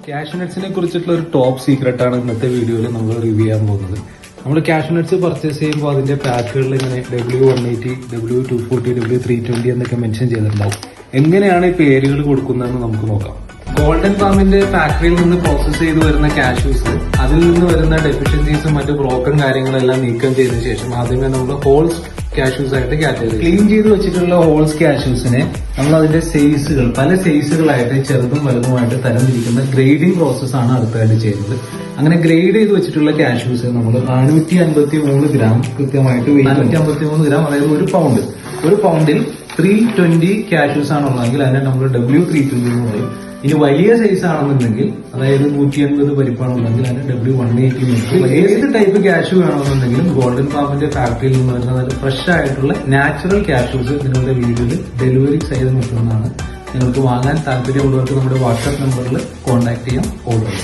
കാഷ്യൂനട്സിനെ കുറിച്ചിട്ടുള്ള ഒരു top secret ആണ് ഇന്നത്തെ വീഡിയോയിൽ നമ്മൾ റിവ്യൂ ചെയ്യാൻ പോകുന്നത്. നമ്മൾ കാഷ്യൂനട്സ് പർച്ചേസ് ചെയ്യുമ്പോൾ അതിന്റെ പാക്കുകളിൽ ഇങ്ങനെ W180, W240, W320 എന്നൊക്കെ മെൻഷൻ ചെയ്തിട്ടുണ്ടാവും. എങ്ങനെയാണ് ഈ പേരുകൾ കൊടുക്കുന്നതെന്ന് നമുക്ക് നോക്കാം. ഗോൾഡൻ ഫാമിന്റെ ഫാക്ടറിയിൽ നിന്ന് പ്രോസസ് ചെയ്ത് വരുന്ന കാഷ്യൂസ്, അതിൽ നിന്ന് വരുന്ന ഡെഫിഷ്യൻസീസും മറ്റു ബ്രോക്കൺ കാര്യങ്ങളെല്ലാം നീക്കം ചെയ്തതിനു ശേഷം ആദ്യമേ നമ്മൾ ഹോൾസ് കാഷ്യൂസ് ആയിട്ട് കാറ്റഗറി ക്ലീൻ ചെയ്ത് വെച്ചിട്ടുള്ള ഹോൾസ് കാഷ്യൂസിനെ നമ്മൾ അതിന്റെ സൈസുകൾ പല സൈസുകളായിട്ട് ചെറുതും വലുതുമായിട്ട് തരംതിരിക്കുന്ന ഗ്രേഡിംഗ് പ്രോസസ്സാണ് അടുത്തായിട്ട് ചെയ്യുന്നത്. അങ്ങനെ ഗ്രേഡ് ചെയ്ത് വെച്ചിട്ടുള്ള കാഷ്യൂസ് നമ്മൾ 453 ഗ്രാം കൃത്യമായിട്ട് 453 ഗ്രാം, അതായത് ഒരു പൗണ്ടിൽ 320 കാഷ്യൂസ് ആണുള്ളതെങ്കിൽ അതിനെ നമ്മൾ W320 എന്ന് പറയും. ഇനി വലിയ സൈസ് ആണെന്നുണ്ടെങ്കിൽ, അതായത് 180 പരിപ്പാണെന്നുണ്ടെങ്കിൽ അതിന് W180. ഏത് ടൈപ്പ് കാഷ്യൂ വേണമെന്നുണ്ടെങ്കിലും ഗോൾഡൻ ഫാമിന്റെ ഫാക്ടറിയിൽ നിന്ന് വരുന്ന നല്ല ഫ്രഷ് ആയിട്ടുള്ള നാച്ചുറൽ കാഷ്യൂസ് നിങ്ങളുടെ വീട്ടിൽ ഡെലിവറി ചെയ്ത് നിൽക്കുന്നതാണ്. നിങ്ങൾക്ക് വാങ്ങാൻ താല്പര്യമുള്ളവർക്ക് നമ്മുടെ വാട്സ്ആപ്പ് നമ്പറിൽ കോൺടാക്ട് ചെയ്യാം. ഓർഡർ